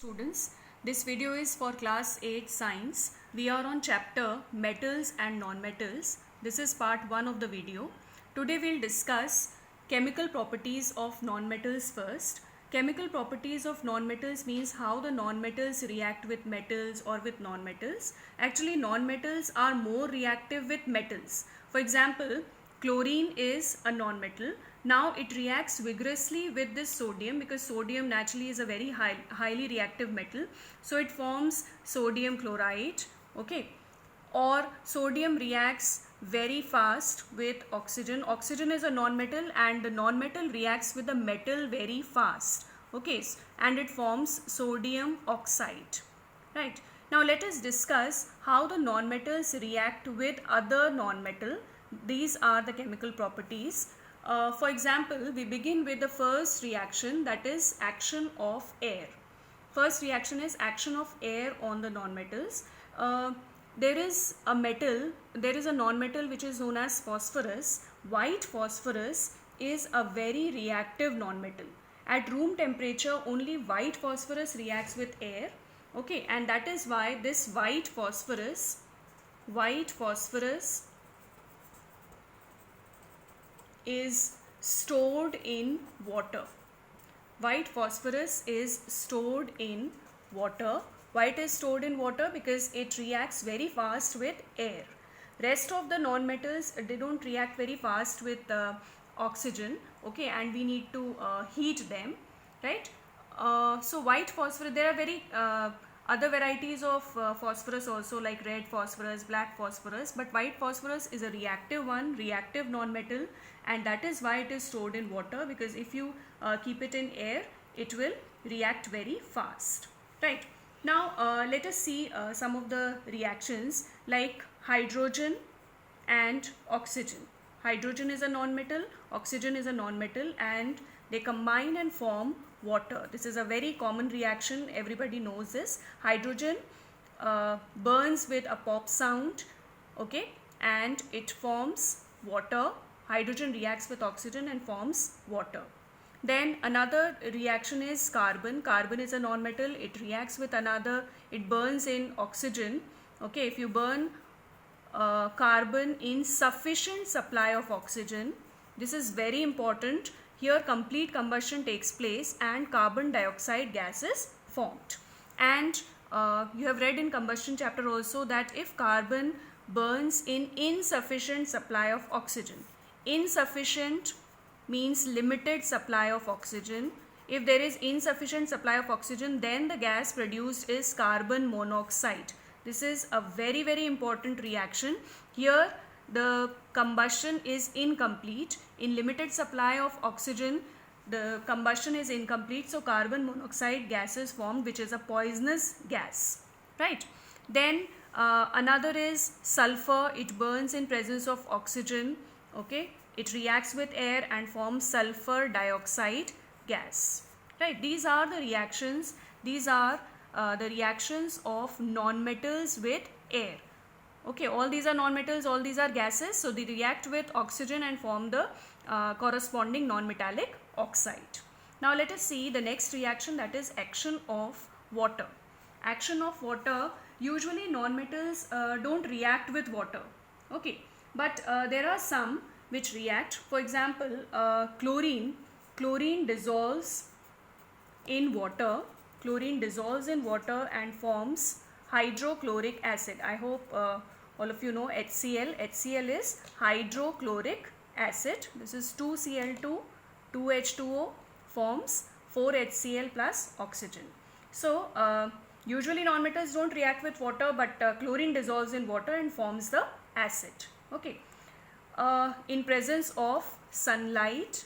Students, this video is for class 8 science. We are on chapter metals and non-metals. This is part 1 of the video. Today we'll discuss chemical properties of non-metals first. Chemical properties of non-metals means how the non-metals react with metals or with non-metals. Actually, non-metals are more reactive with metals. For example, chlorine is a non-metal. Now it reacts vigorously with this sodium because sodium naturally is a very highly reactive metal. So it forms sodium chloride, okay, or sodium reacts very fast with oxygen. Oxygen is a non-metal and the non-metal reacts with the metal very fast, okay, and it forms sodium oxide, right. Now let us discuss how the non-metals react with other non-metal. These are the chemical properties. For example, we begin with the first reaction, that is action of air. First reaction is action of air on the non-metals. There is a non-metal which is known as phosphorus. White phosphorus is a very reactive non-metal. At room temperature, only white phosphorus reacts with air, okay, and that is why this white phosphorus is stored in water. White phosphorus is stored in water. Why it is stored in water? Because it reacts very fast with air. Rest of the non-metals, they don't react very fast with oxygen, okay, and we need to heat them, right. So white phosphorus, there are very other varieties of phosphorus also, like red phosphorus, black phosphorus, but white phosphorus is a reactive one, reactive non-metal, and that is why it is stored in water, because if you keep it in air, it will react very fast, right. Now let us see some of the reactions like hydrogen and oxygen. Hydrogen is a non-metal, oxygen is a non-metal, and they combine and form water. This is a very common reaction, everybody knows this. Hydrogen burns with a pop sound, okay, and it forms water. Hydrogen reacts with oxygen and forms water. Then another reaction is carbon. Carbon is a non-metal, it reacts with another, it burns in oxygen, okay. If you burn carbon in sufficient supply of oxygen, this is very important. Here complete combustion takes place and carbon dioxide gas is formed. And you have read in combustion chapter also that if carbon burns in insufficient supply of oxygen, insufficient means limited supply of oxygen. If there is insufficient supply of oxygen, then the gas produced is carbon monoxide. This is a very, very important reaction. Here the combustion is incomplete. In limited supply of oxygen, the combustion is incomplete, so carbon monoxide gas is formed, which is a poisonous gas, right. Then another is sulfur. It burns in presence of oxygen, okay. It reacts with air and forms sulfur dioxide gas, right. These are the reactions. These are the reactions of non-metals with air, okay. All these are non-metals, all these are gases, so they react with oxygen and form the corresponding non-metallic oxide. Now let us see the next reaction, that is action of water. Action of water, usually non-metals don't react with water, okay, but there are some which react. For example, chlorine dissolves in water. Chlorine dissolves in water and forms hydrochloric acid. I hope all of you know HCl. HCl is hydrochloric acid. This is 2Cl2, 2H2O forms 4HCl plus oxygen. So usually non-metals don't react with water, but chlorine dissolves in water and forms the acid, okay. In presence of sunlight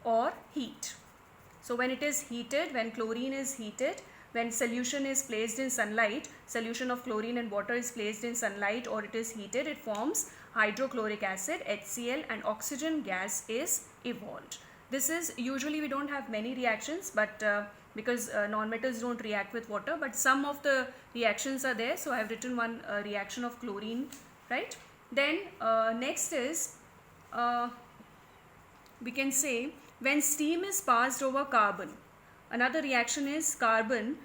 or heat. So when it is heated, when chlorine is heated, when solution is placed in sunlight, solution of chlorine and water is placed in sunlight or it is heated, it forms hydrochloric acid, HCl, and oxygen gas is evolved. This is usually, we don't have many reactions, but because non-metals don't react with water, but some of the reactions are there. So I have written one reaction of chlorine, right. Then next is we can say when steam is passed over carbon, Another reaction is carbon.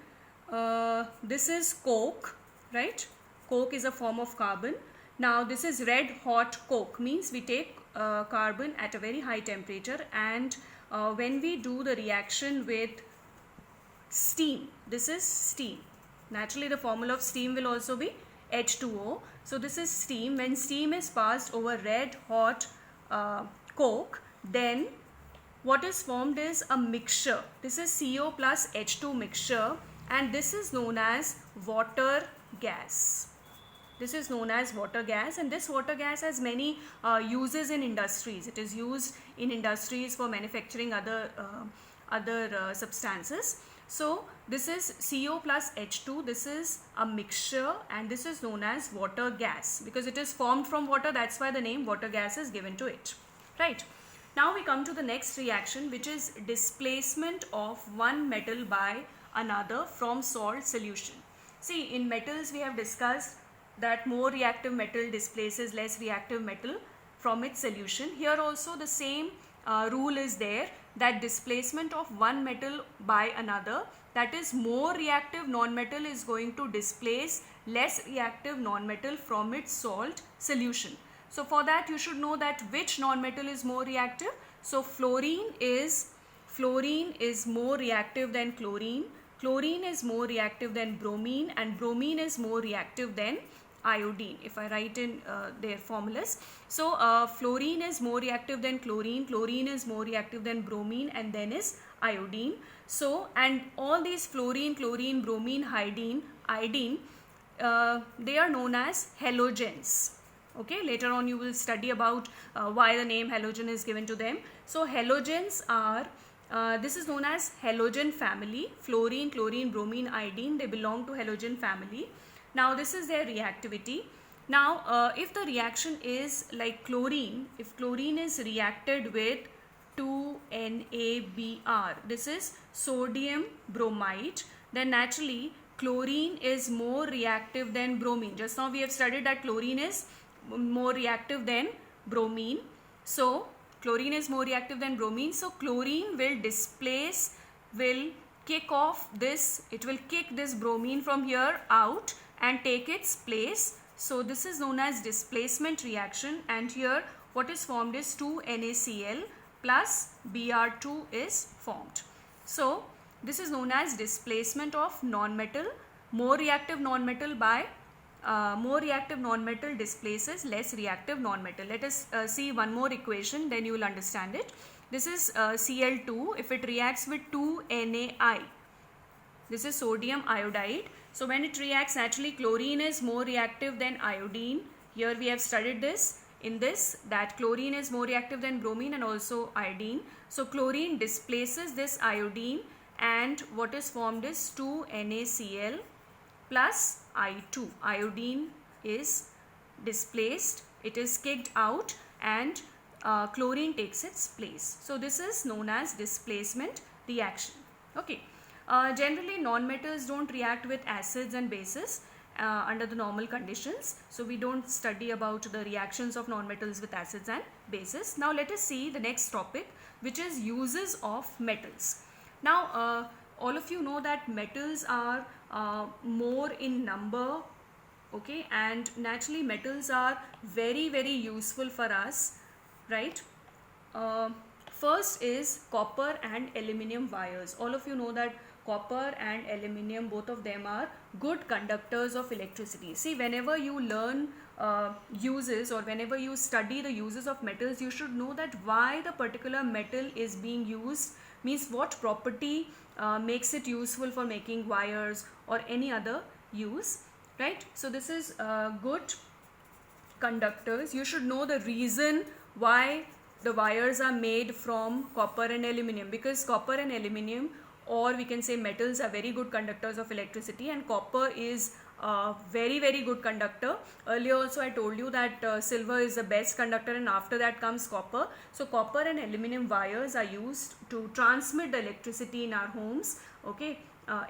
This is coke, right? Coke is a form of carbon. Now this is red hot coke, means we take carbon at a very high temperature, and when we do the reaction with steam, this is steam. Naturally the formula of steam will also be H2O. So this is steam. When steam is passed over red hot coke, then what is formed is a mixture. This is CO plus H2 mixture, and this is known as water gas. This is known as water gas, and this water gas has many uses in industries. It is used in industries for manufacturing other substances. So this is CO plus H2. This is a mixture, and this is known as water gas because it is formed from water. That's why the name water gas is given to it, right? Now we come to the next reaction, which is displacement of one metal by another from salt solution. See, in metals we have discussed that more reactive metal displaces less reactive metal from its solution. Here also the same rule is there, that displacement of one metal by another, that is more reactive non-metal is going to displace less reactive non-metal from its salt solution. So for that you should know that which non-metal is more reactive. So fluorine is more reactive than chlorine. Chlorine is more reactive than bromine, and bromine is more reactive than iodine, if I write in their formulas. So fluorine is more reactive than chlorine, chlorine is more reactive than bromine, and then is iodine. So, and all these fluorine, chlorine, bromine, iodine, they are known as halogens. Okay, later on you will study about why the name halogen is given to them. So halogens are, this is known as halogen family. Fluorine, chlorine, bromine, iodine, they belong to halogen family. Now this is their reactivity. Now if the reaction is like chlorine, if chlorine is reacted with 2NaBr, this is sodium bromide, then naturally chlorine is more reactive than bromine. Just now we have studied that chlorine is more reactive than bromine. So chlorine is more reactive than bromine. So chlorine will displace, will kick off this, it will kick this bromine from here out and take its place. So this is known as displacement reaction, and here what is formed is 2NaCl plus Br2 is formed. So this is known as displacement of non-metal. More reactive non-metal by more reactive non-metal displaces less reactive non-metal. Let us see one more equation, then you will understand it. This is Cl2. If it reacts with 2NaI, this is sodium iodide. So when it reacts, naturally chlorine is more reactive than iodine. Here we have studied this in this, that chlorine is more reactive than bromine and also iodine. So chlorine displaces this iodine, and what is formed is 2NaCl plus I2. Iodine is displaced, it is kicked out, and chlorine takes its place. So this is known as displacement reaction. Okay. Generally non-metals don't react with acids and bases under the normal conditions. So we don't study about the reactions of non-metals with acids and bases. Now let us see the next topic, which is uses of metals. Now all of you know that metals are more in number, okay, and naturally metals are very, very useful for us, right? First is copper and aluminium wires. All of you know that copper and aluminium, both of them are good conductors of electricity. See, whenever you learn uses, or whenever you study the uses of metals, you should know that why the particular metal is being used, means what property makes it useful for making wires or any other use, right? So this is good conductors. You should know the reason why the wires are made from copper and aluminium, because copper and aluminium, or we can say metals, are very good conductors of electricity, and copper is a very, very good conductor. Earlier also I told you that silver is the best conductor, and after that comes copper. So copper and aluminium wires are used to transmit the electricity in our homes, okay,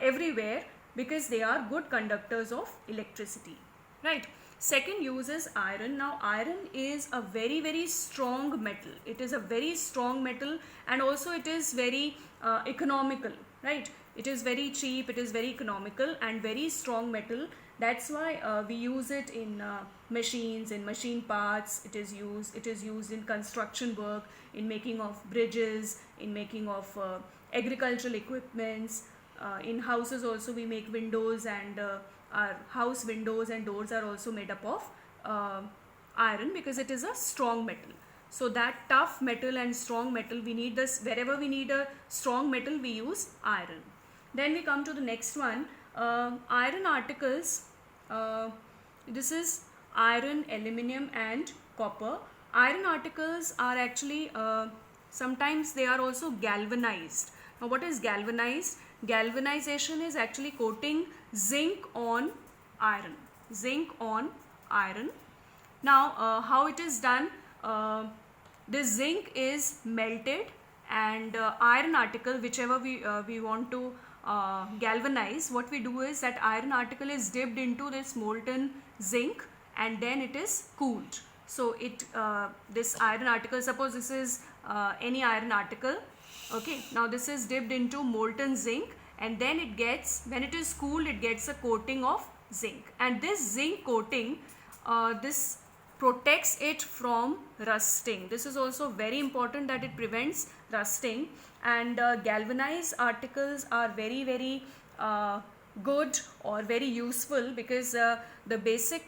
everywhere, because they are good conductors of electricity, right? Second use is iron. Now iron is a very, very strong metal. It is a very strong metal, and also it is very economical, right? It is very cheap, it is very economical and very strong metal. That's why we use it in machines, in machine parts. It is used in construction work, in making of bridges, in making of agricultural equipments. In houses also we make windows, and our house windows and doors are also made up of iron, because it is a strong metal. So that tough metal and strong metal, we need this wherever we need a strong metal, we use iron. Then we come to the next one, iron articles. This is iron, aluminium and copper. Iron articles are actually sometimes they are also galvanized. Now what is galvanized? Galvanization is actually coating zinc on iron. Zinc on iron. Now how it is done? This zinc is melted, and iron article, whichever we want to galvanize, what we do is that iron article is dipped into this molten zinc, and then it is cooled. So this iron article, suppose this is any iron article, okay, now this is dipped into molten zinc, and then when it is cooled, it gets a coating of zinc, and this zinc coating, this protects it from rusting. This is also very important, that it prevents rusting. And galvanized articles are very good or very useful, because the basic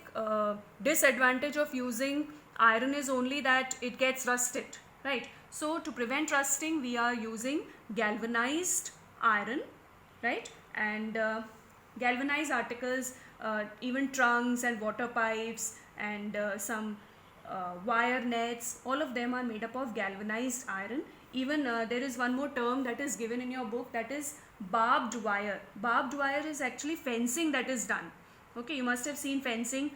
disadvantage of using iron is only that it gets rusted, right? So to prevent rusting, we are using galvanized iron, right? And galvanized articles, even trunks and water pipes and some wire nets, all of them are made up of galvanized iron. Even there is one more term that is given in your book, that is barbed wire. Barbed wire is actually fencing that is done. Okay, you must have seen fencing,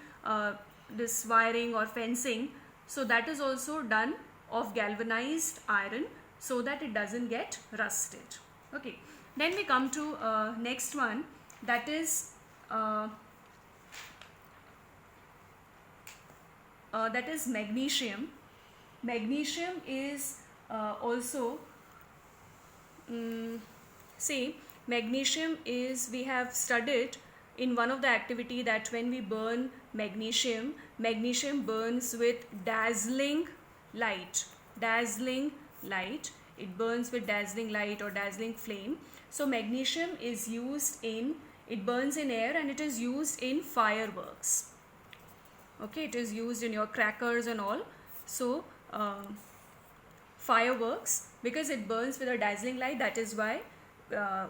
this wiring or fencing. So that is also done of galvanized iron, so that it doesn't get rusted. Okay, then we come to next one, that is magnesium. Magnesium is also, magnesium is, we have studied in one of the activity that when we burn magnesium, magnesium burns with dazzling light. Dazzling light. It burns with dazzling light or dazzling flame. So magnesium is used in, it burns in air, and it is used in fireworks. Okay, it is used in your crackers and all. So fireworks, because it burns with a dazzling light, that is why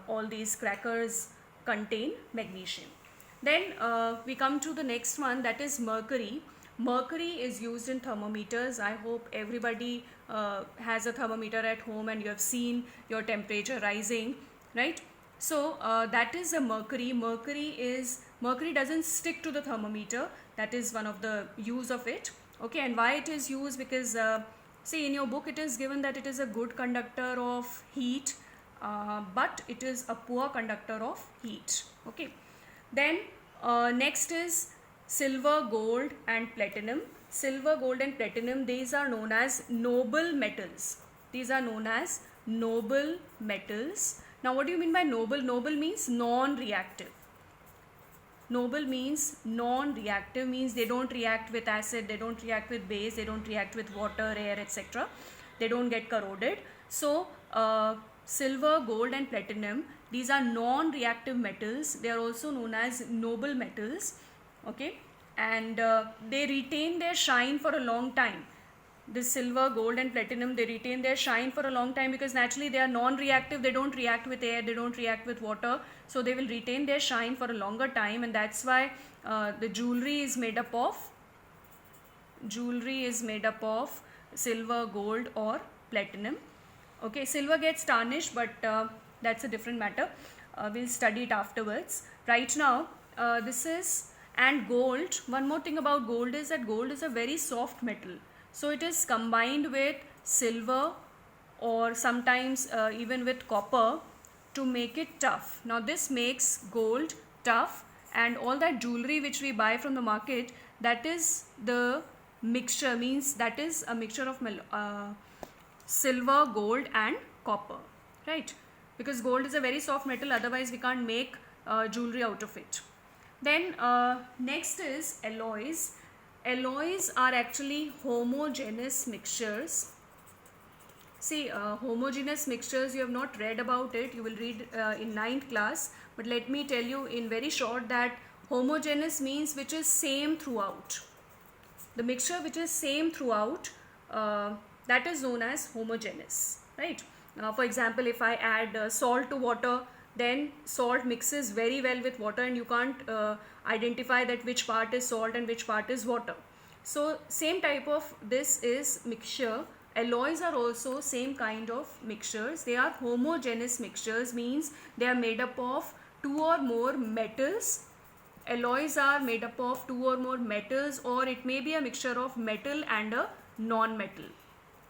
all these crackers contain magnesium. Then we come to the next one, that is mercury. Mercury is used in thermometers. I hope everybody has a thermometer at home and you have seen your temperature rising, right? So that is a mercury. Mercury doesn't stick to the thermometer. That is one of the use of it. Okay, and why it is used? Because see, in your book it is given that it is a good conductor of heat, but it is a poor conductor of heat. Okay, then next is silver, gold and platinum. Silver, gold and platinum, these are known as noble metals. These are known as noble metals. Now what do you mean by noble? Noble means non-reactive. Noble means non-reactive, means they don't react with acid, they don't react with base, they don't react with water, air, etc. They don't get corroded. So silver, gold and platinum, these are non-reactive metals. They are also known as noble metals. Okay, and they retain their shine for a long time. This silver, gold and platinum, they retain their shine for a long time because naturally they are non-reactive. They don't react with air, they don't react with water, so they will retain their shine for a longer time, and that's why the jewelry is made up of silver, gold or platinum. Okay, silver gets tarnished, but that's a different matter. We'll study it afterwards. Right now this is, and gold, one more thing about gold is that gold is a very soft metal. So it is combined with silver or sometimes even with copper to make it tough. Now this makes gold tough, and all that jewelry which we buy from the market, that is the mixture, means that is a mixture of silver, gold and copper, right? because gold is a very soft metal, otherwise we can't make jewelry out of it. Then next is alloys. Alloys are actually homogeneous mixtures. See, homogeneous mixtures, you have not read about it, you will read in 9th class, but let me tell you in very short that homogeneous means which is same throughout. The mixture which is same throughout, that is known as homogeneous, right? For example, if I add salt to water, then salt mixes very well with water and you can't identify that which part is salt and which part is water. So same type of this is mixture. Alloys are also same kind of mixtures. They are homogeneous mixtures, means they are made up of two or more metals. Alloys are made up of two or more metals, or it may be a mixture of metal and a non-metal.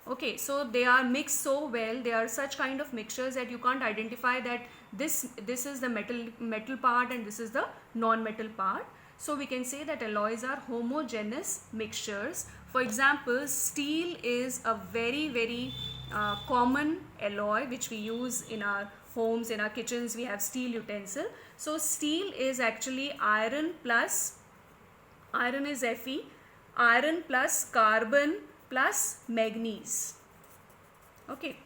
Okay, so they are mixed so well, they are such kind of mixtures that you can't identify that this is the metal part and this is the non-metal part. So we can say that alloys are homogeneous mixtures. For example, steel is a very common alloy which we use in our homes, in our kitchens. We have steel utensil. So steel is actually iron is Fe, iron plus carbon plus manganese. Okay,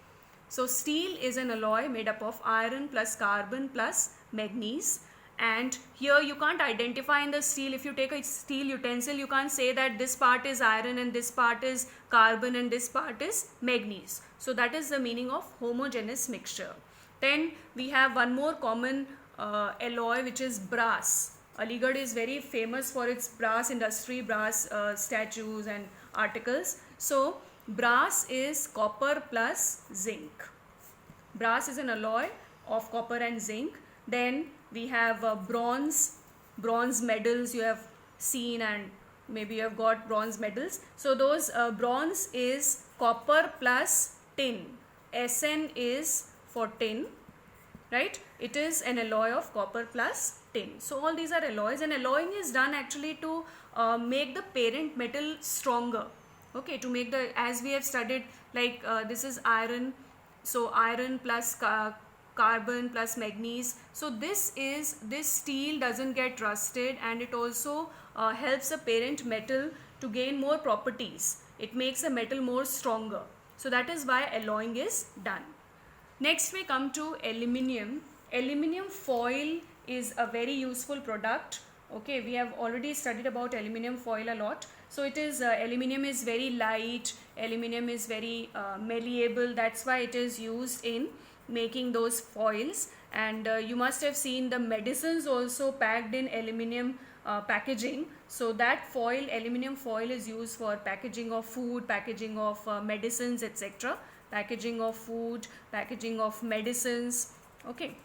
so steel is an alloy made up of iron plus carbon plus manganese. And here you can't identify in the steel, if you take a steel utensil, you can't say that this part is iron and this part is carbon and this part is manganese. So that is the meaning of homogeneous mixture. Then we have one more common alloy, which is brass. Aligarh is very famous for its brass industry, brass statues and articles. So brass is copper plus zinc. Brass is an alloy of copper and zinc. Then we have bronze medals you have seen, and maybe you have got bronze medals. So those bronze is copper plus tin. Sn is for tin, right? It is an alloy of copper plus tin. So all these are alloys, and alloying is done actually to make the parent metal stronger. Okay, to make the, as we have studied, like this is iron, so iron plus carbon plus manganese. So this steel doesn't get rusted, and it also helps the parent metal to gain more properties. It makes the metal more stronger. So that is why alloying is done. Next we come to aluminium. Aluminium foil is a very useful product. Okay, we have already studied about aluminium foil a lot. So it is aluminium is very light, aluminium is very malleable. That's why it is used in making those foils. And you must have seen the medicines also packed in aluminium packaging. So that foil, aluminium foil, is used for packaging of food, packaging of medicines, etc. Packaging of food, packaging of medicines. Okay,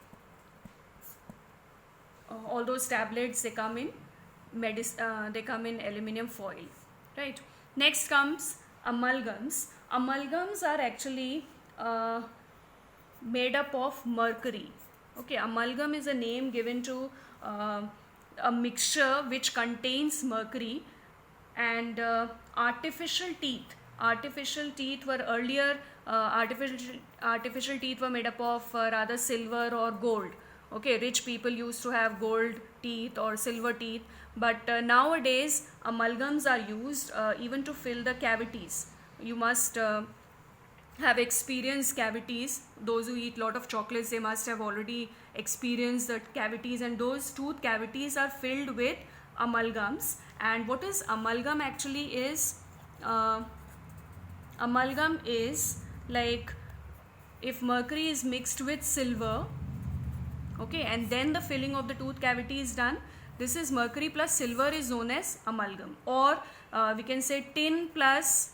all those tablets, they come in aluminium foil, right? Next comes amalgams. Amalgams are actually made up of mercury. Okay, amalgam is a name given to a mixture which contains mercury. And artificial teeth were earlier, artificial teeth were made up of rather silver or gold. Okay, rich people used to have gold teeth or silver teeth, but nowadays amalgams are used even to fill the cavities. You must have experienced cavities. Those who eat lot of chocolates, they must have already experienced the cavities, and those tooth cavities are filled with amalgams. And what is amalgam actually is, amalgam is like if mercury is mixed with silver, okay, and then the filling of the tooth cavity is done. This is mercury plus silver is known as amalgam. Or we can say tin plus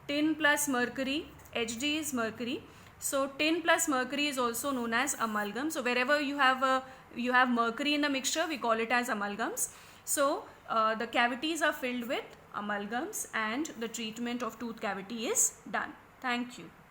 mercury, Hg is mercury. So tin plus mercury is also known as amalgam. So wherever you have mercury in the mixture, we call it as amalgams. So the cavities are filled with amalgams and the treatment of tooth cavity is done. Thank you.